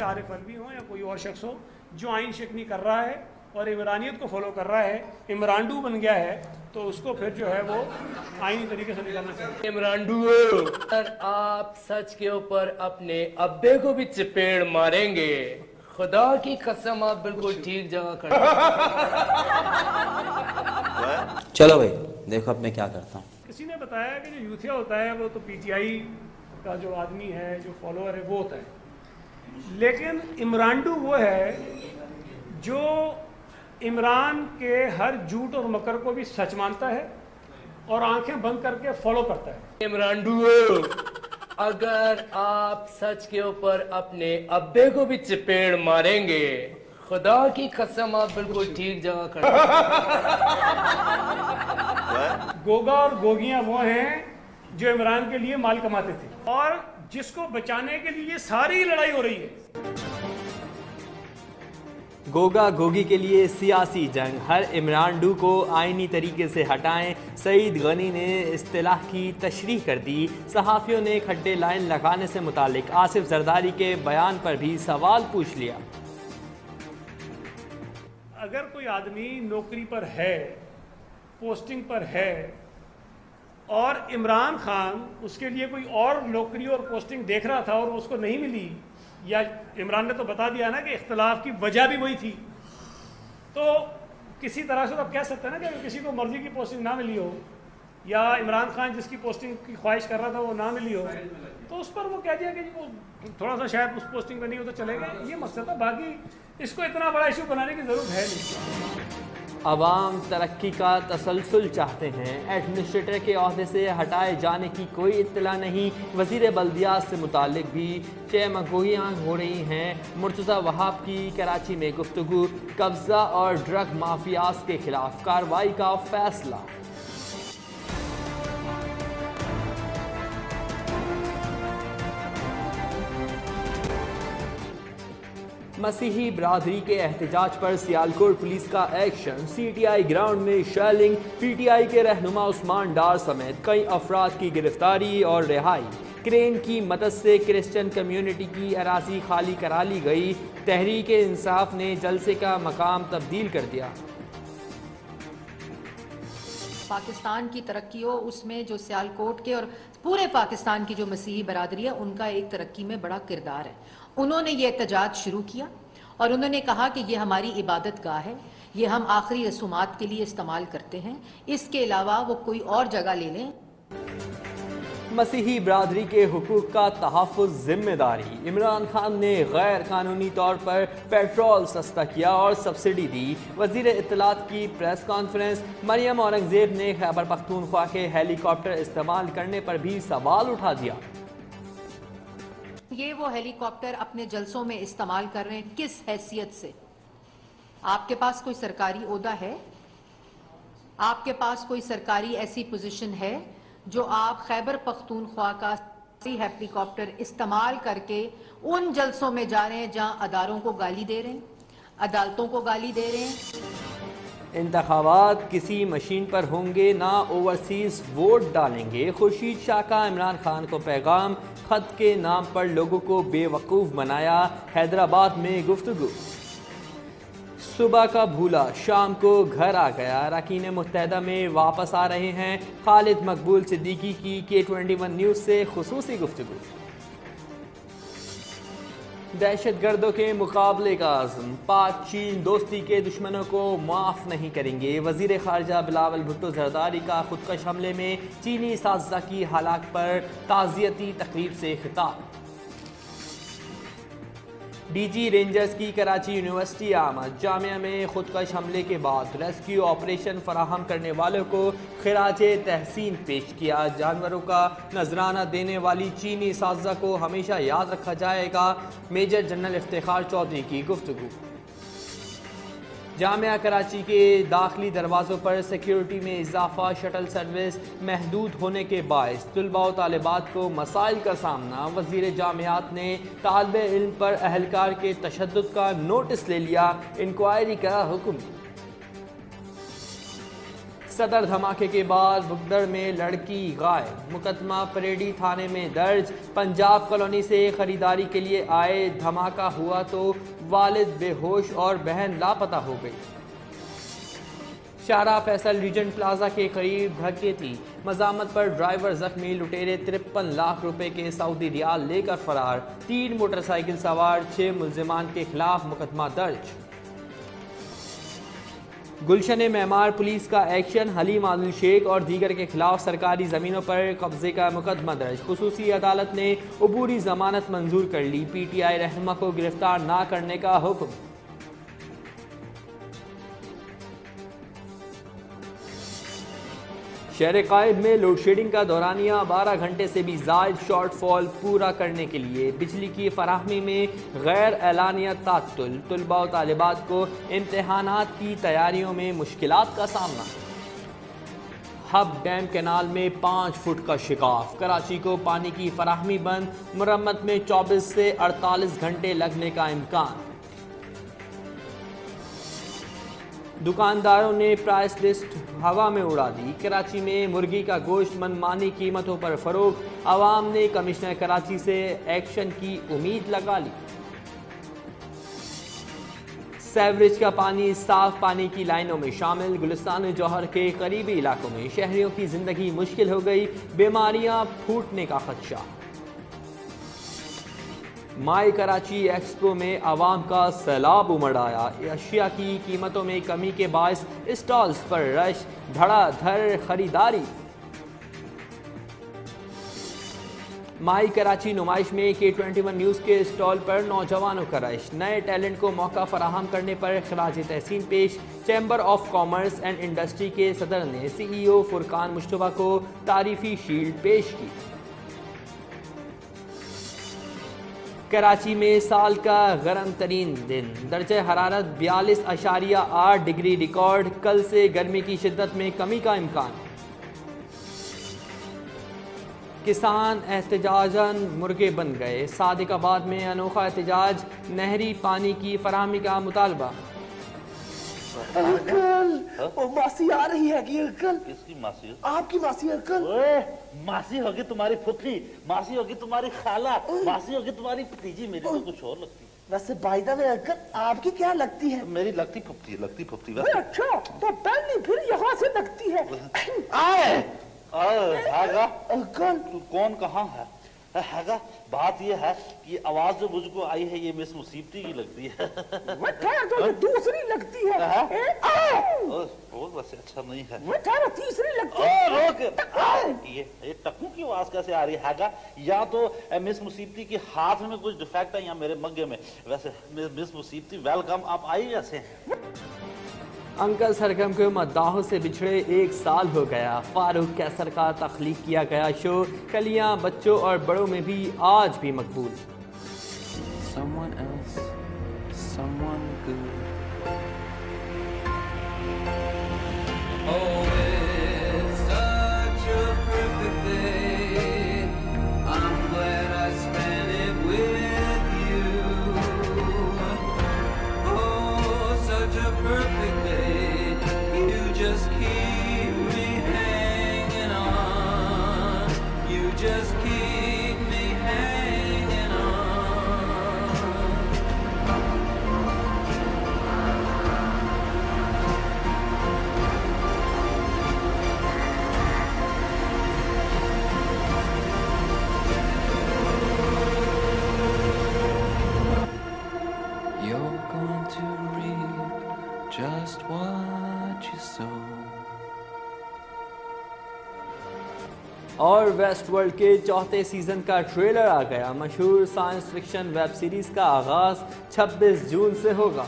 आरिफ अलवी हो या कोई और शख्स हो जो आइन शिकनी कर रहा है और इमरानियत को फॉलो कर रहा है, इमरानडू बन गया है, तो उसको फिर जो है वो आइनी तरीके से निकालना चाहिए। इमरानडू, अगर आप सच के ऊपर अपने अब्बे को भी चपेड़ मारेंगे, खुदा की कसम आप बिल्कुल ठीक जगह खड़े। चलो भाई देखो अब मैं क्या करता हूँ। किसी ने बताया कि जो यूथिया होता है वो तो पीटीआई का जो आदमी है, जो फॉलोअर है, वो होता है, लेकिन इमरानडू वो है जो इमरान के हर झूठ और मकर को भी सच मानता है और आंखें बंद करके फॉलो करता है। इमरानडू, अगर आप सच के ऊपर अपने अब्बे को भी चपेड़ मारेंगे, खुदा की कसम आप बिल्कुल ठीक जगह खड़े। गोगा और गोगियां वो हैं जो इमरान के लिए माल कमाते थे और जिसको बचाने के लिए सारी लड़ाई हो रही है। गोगा गोगी के लिए सियासी जंग, हर इमरानडू को आइनी तरीके से हटाएं। सईद गनी ने इस्तिलाह की तशरीह कर दी। सहाफ़ियों ने खड्डे लाइन लगाने से मुतालिक आसिफ जरदारी के बयान पर भी सवाल पूछ लिया। अगर कोई आदमी नौकरी पर है, पोस्टिंग पर है और इमरान खान उसके लिए कोई और नौकरी और पोस्टिंग देख रहा था और उसको नहीं मिली, या इमरान ने तो बता दिया ना कि इख्तलाफ की वजह भी वही थी, तो किसी तरह से तो आप कह सकते हैं ना कि अगर किसी को मर्जी की पोस्टिंग ना मिली हो या इमरान खान जिसकी पोस्टिंग की ख्वाहिश कर रहा था वो ना मिली हो, तो उस पर वो कह दिया कि वो थोड़ा सा शायद उस पोस्टिंग पर नहीं हो तो चलेगा। ये मसला था, बाकी इसको इतना बड़ा इशू बनाने की ज़रूरत है नहीं। अवाम तरक्की का तसलसल चाहते हैं, एडमिनिस्ट्रेटर के अहदे से हटाए जाने की कोई इत्तला नहीं। वज़ीर बल्दियात से मुतालिक भी चेमगोइयाँ हो रही हैं। मुर्तज़ा वहाब की कराची में गुफ्तगू, कब्ज़ा और ड्रग माफियाज के खिलाफ कार्रवाई का फैसला। मसीही बरादरी के एहतजाज पर सियालकोट पुलिस का एक्शन, CTI ग्राउंड में शेलिंग, PTI के रहनुमा उस्मान डार समेत कई अफराद की गिरफ्तारी और रिहाई। क्रेन की मदद से क्रिश्चियन कम्युनिटी की अराजी खाली करा ली गई। तहरीक इंसाफ ने जलसे का मकाम तब्दील कर दिया। पाकिस्तान की तरक्की हो, उसमें जो सियालकोट के और पूरे पाकिस्तान की जो मसीही बरादरी है उनका एक तरक्की में बड़ा किरदार है। उन्होंने ये एहतजाज शुरू किया और उन्होंने कहा कि ये हमारी इबादत गाह है, ये हम आखिरी रसूमात के लिए इस्तेमाल करते हैं, इसके अलावा वो कोई और जगह ले लें। मसीही बरादरी के हुकूक का तहफ़्फ़ुज़ जिम्मेदारी, इमरान खान ने गैर कानूनी तौर पर पेट्रोल सस्ता किया और सब्सिडी दी। वज़ीर इत्तलात की प्रेस कॉन्फ्रेंस, मरियम औरंगज़ेब ने खैबर पख्तूनख्वा के हेलीकॉप्टर इस्तेमाल करने पर भी सवाल उठा दिया। ये वो हेलीकॉप्टर अपने जलसों में इस्तेमाल कर रहे हैं, किस हैसियत से? आपके पास कोई सरकारी ओहदा है? आपके पास कोई सरकारी ऐसी पोजीशन है जो आप खैबर पख्तूनख्वा का हेलीकॉप्टर इस्तेमाल करके उन जलसों में जा रहे हैं जहां अदारों को गाली दे रहे हैं, अदालतों को गाली दे रहे हैं? इंतखाबात किसी मशीन पर होंगे ना ओवरसीज वोट डालेंगे। खुर्शीद शाह का इमरान खान को पैगाम, खत के नाम पर लोगों को बेवकूफ़ बनाया। हैदराबाद में गुफ्तगू, सुबह का भूला शाम को घर आ गया। अरकान मुत्तहिदा में वापस आ रहे हैं। खालिद मकबूल सिद्दीकी की K21 न्यूज़ से खुसूसी गुफ्तगू। दहशतगर्दों के मुकाबले का आज़म, पाक चीन दोस्ती के दुश्मनों को माफ़ नहीं करेंगे। वज़ीर ख़ारजा बिलावल भुट्टो ज़रदारी का खुदकश हमले में चीनी साज़ा की हलाक पर ताज़ियती तकरीब से खिताब। DG रेंजर्स की कराची यूनिवर्सिटी आमद, जामिया में खुदकश हमले के बाद रेस्क्यू ऑपरेशन फराहम करने वालों को खिराजे तहसीन पेश किया। जानवरों का नजराना देने वाली चीनी साज़ा को हमेशा याद रखा जाएगा। मेजर जनरल इफ्तिखार चौधरी की गुफ्तगू। जामिया कराची के दाखिली दरवाज़ों पर सिक्योरिटी में इजाफा, शटल सर्विस महदूद होने के बायस तुलबा व तालिबात को मसाइल का सामना। वज़ीर जामियात ने तालिबे इल्म पर अहलकार के तशद्दुद का नोटिस ले लिया, इंक्वायरी का हुक्म। सदर धमाके के बाद भुगदड़ में लड़की गायब, मुकदमा परेडी थाने में दर्ज। पंजाब कॉलोनी से खरीदारी के लिए आए, धमाका हुआ तो वालिद बेहोश और बहन लापता हो गई। शाहरा फैसल रीजेंट प्लाजा के करीब डकैती, मजामत पर ड्राइवर जख्मी, लुटेरे 53 लाख रुपए के सऊदी रियाल लेकर फरार। 3 मोटरसाइकिल सवार 6 मुल्जिमान के खिलाफ मुकदमा दर्ज। गुलशन मेमार पुलिस का एक्शन, हलीम आदिल शेख और दीगर के खिलाफ सरकारी ज़मीनों पर कब्जे का मुकदमा दर्ज। खुसूसी अदालत ने अबूरी जमानत मंजूर कर ली। PTI रहनुमा को गिरफ्तार ना करने का हुक्म। शहर कायद में लोड शेडिंग का दौरानिया 12 घंटे से भी ज़ायद शॉर्टफॉल पूरा करने के लिए बिजली की फराहमी में गैर एलानिया तात्तुल, तुलबा और तालिबात को इम्तहानात की तैयारियों में मुश्किलात का सामना। हब डैम कैनाल में 5 फुट का शिकाफ, कराची को पानी की फराहमी बंद, मुरम्मत में 24 से 48 घंटे लगने का इम्कान। दुकानदारों ने प्राइस लिस्ट हवा में उड़ा दी। कराची में मुर्गी का गोश्त मनमानी कीमतों पर फरोख्त, आवाम ने कमिश्नर कराची से एक्शन की उम्मीद लगा ली। सेवरेज का पानी साफ पानी की लाइनों में शामिल, गुलिस्तान जौहर के करीबी इलाकों में शहरियों की जिंदगी मुश्किल हो गई, बीमारियां फूटने का खदशा। माई कराची एक्सपो में आवाम का सैलाब उमड़ आया। अशिया की कीमतों में कमी के बायस स्टॉल्स पर रश, धड़ाधड़ खरीदारी। माई कराची नुमाइश में K21 न्यूज़ के स्टॉल पर नौजवानों का रश, नए टैलेंट को मौका फराहम करने पर खराज तहसीन पेश। Chamber of commerce and industry के सदर ने CEO फुरकान मुश्तबा को तारीफी शील्ड पेश की। कराची में साल का गर्म तरीन दिन, दर्जे हरारत 42.8 डिग्री रिकॉर्ड। कल से गर्मी की शिद्दत में कमी का इम्कान। किसान एहतजाजन मुर्गे बन गए, सादिकाबाद में अनोखा एहतजाज, नहरी पानी की फराहमी का मुतालबा। अंकल, वो मासी आ रही है कि अंकल? किसकी मासी? आपकी मासी अंकल। ओए, मासी होगी तुम्हारी फुफी, मासी होगी तुम्हारी खाला, मासी होगी तुम्हारी भतीजी, मेरी तो कुछ और लगती है। वैसे बाय द वे अंकल, आपकी क्या लगती है? मेरी लगती फुफी, लगती फुफी। अच्छा, तो पहली फिर यहाँ से लगती है। आगा अंकल, तू कौन कहाँ है? हैगा, बात ये है कि आवाज जो मुझको आई है ये मिस मुसीबती की लगती है। तो ये दूसरी लगती है। वो वैसे अच्छा नहीं है। तीसरी लगती है। रोक, ये टक्कू की आवाज कैसे आ रही है? हैगा, या तो मिस मुसीबती के हाथ में कुछ डिफेक्ट है या मेरे मग्गे में। वैसे मिस मुसीबती वेलकम, आप आई कैसे हैं? अंकल सरगम के मद्दाहों से बिछड़े 1 साल हो गया। फारूक कैसर का तख्लीक किया गया शो कलियां बच्चों और बड़ों में भी आज भी मकबूल। Someone else, someone good. Oh, it's such a perfect day. I'm glad I spent it with you. Oh, such a perfect day. You just keep me hanging on. You just keep me hanging on. You're going to reap just what you sow. और waste world के 4थे season का trailer आ गया। मशहूर science fiction web series का आगाज 26 जून से होगा।